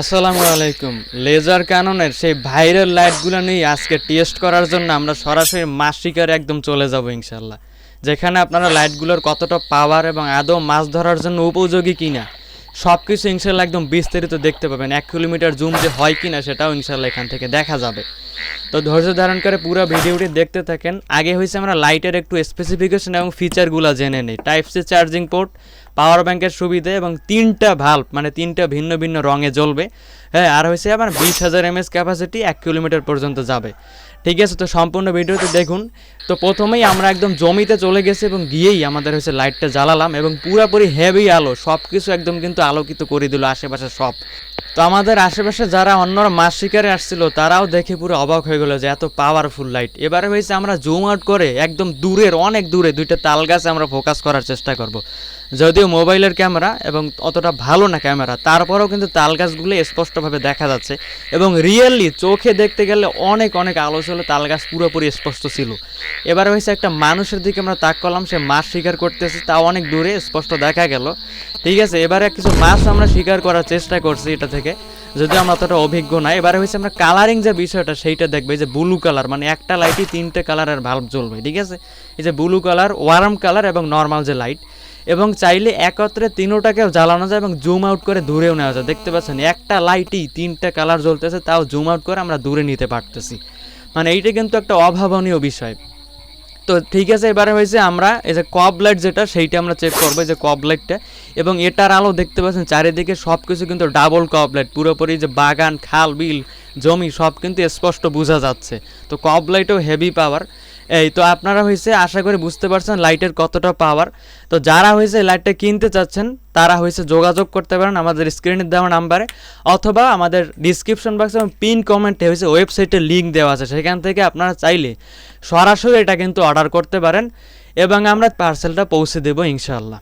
আসসালামু আলাইকুম। লেজার ক্যাননের সেই ভাইরাল লাইটগুলো নিয়ে আজকে টেস্ট করার জন্য আমরা সরাসরি মাছ শিকারে একদম চলে যাব ইনশাল্লাহ, যেখানে আপনারা লাইটগুলোর কতটা পাওয়ার এবং আদৌ মাছ ধরার জন্য উপযোগী কিনা সব কিছু ইনশাল্লাহ একদম বিস্তারিত দেখতে পাবেন। 1 কিলোমিটার জুম যে হয় কিনা সেটাও ইনশাল্লাহ এখান থেকে দেখা যাবে। তো ধৈর্য ধারণ করে পুরো ভিডিওটি দেখতে থাকেন। আগে হয়েছে আমরা লাইটের একটু স্পেসিফিকেশন এবং ফিচারগুলো জেনে নিই। টাইপ সি চার্জিং পোর্ট, পাওয়ার ব্যাংকের সুবিধা এবং 3টা ভাল্ব, মানে 3টা ভিন্ন ভিন্ন রঙে জ্বলবে। হ্যাঁ, আর হয়েছে আবার 20,000 mAh ক্যাপাসিটি, 1 কিলোমিটার পর্যন্ত যাবে। ঠিক আছে, তো সম্পূর্ণ ভিডিওতে দেখুন। তো প্রথমেই আমরা একদম জমিতে চলে গেছি এবং গিয়েই আমাদের হচ্ছে লাইটটা জ্বালালাম এবং পুরোপুরি হেভি আলো, সব কিছু একদম কিন্তু আলোকিত করে দিল আশেপাশে সব। তো আমাদের আশেপাশে যারা অন্যরা মাছ শিকারে আসছিল তারাও দেখে পুরো অবাক হয়ে গেলো যে এত পাওয়ারফুল লাইট। এবারে হয়েছে আমরা জুম আউট করে একদম দূরের, অনেক দূরে 2টা তাল গাছে আমরা ফোকাস করার চেষ্টা করব। যদিও মোবাইলের ক্যামেরা এবং অতটা ভালো না ক্যামেরা, তারপরেও কিন্তু তাল গাছগুলো স্পষ্টভাবে দেখা যাচ্ছে এবং রিয়েলি চোখে দেখতে গেলে অনেক অনেক আলো ছিল, তাল গাছ পুরোপুরি স্পষ্ট ছিল। এবার হয়েছে একটা মানুষের দিকে আমরা তাক করলাম, সে মাছ শিকার করতেছে, তাও অনেক দূরে স্পষ্ট দেখা গেল। ঠিক আছে, এবারে কিছু মাছ আমরা শিকার করার চেষ্টা করছি এটা থেকে, যদিও আমরা অতটা অভিজ্ঞ না। এবারে হয়েছে আমরা কালারিং যে বিষয়টা সেইটা দেখবে, যে ব্লু কালার, মানে একটা লাইটই 3টে কালারের ভাল্ব জ্বলবে। ঠিক আছে, এই যে ব্লু কালার, ওয়ার্ম কালার এবং নর্মাল যে লাইট, এবং চাইলে একত্রে 3টাকেও জ্বালানো যায় এবং জুম আউট করে দূরেও নেওয়া যায়। দেখতে পাচ্ছেন একটা লাইটই 3টা কালার জ্বলতেছে, তাও জুম আউট করে আমরা দূরে নিতে পারতেছি। মানে এইটা কিন্তু একটা অভাবনীয় বিষয়। তো ঠিক আছে, এবারে হয়েছে আমরা এই যে কব লাইট যেটা, সেইটা আমরা চেক করবো, যে কব লাইটটা, এবং এটার আলো দেখতে পাচ্ছেন চারিদিকে সব কিছু কিন্তু ডাবল কব লাইট, পুরোপুরি যে বাগান, খাল, বিল, জমি সব কিন্তু স্পষ্ট বোঝা যাচ্ছে। তো কব লাইটও হেভি পাওয়ার। এই তো আপনারা হয়েছে আশা করি বুঝতে পারছেন লাইটের কতটা পাওয়ার। তো যারা হয়েছে লাইটটা কিনতে চাচ্ছেন তারা হয়েছে যোগাযোগ করতে পারেন আমাদের স্ক্রিনে দেওয়া নাম্বারে, অথবা আমাদের ডিসক্রিপশন বক্সে এবং পিন কমেন্টে হয়েছে ওয়েবসাইটের লিঙ্ক দেওয়া আছে, সেখান থেকে আপনারা চাইলে সরাসরি এটা কিন্তু অর্ডার করতে পারেন এবং আমরা পার্সেলটা পৌঁছে দেবো ইনশাআল্লাহ।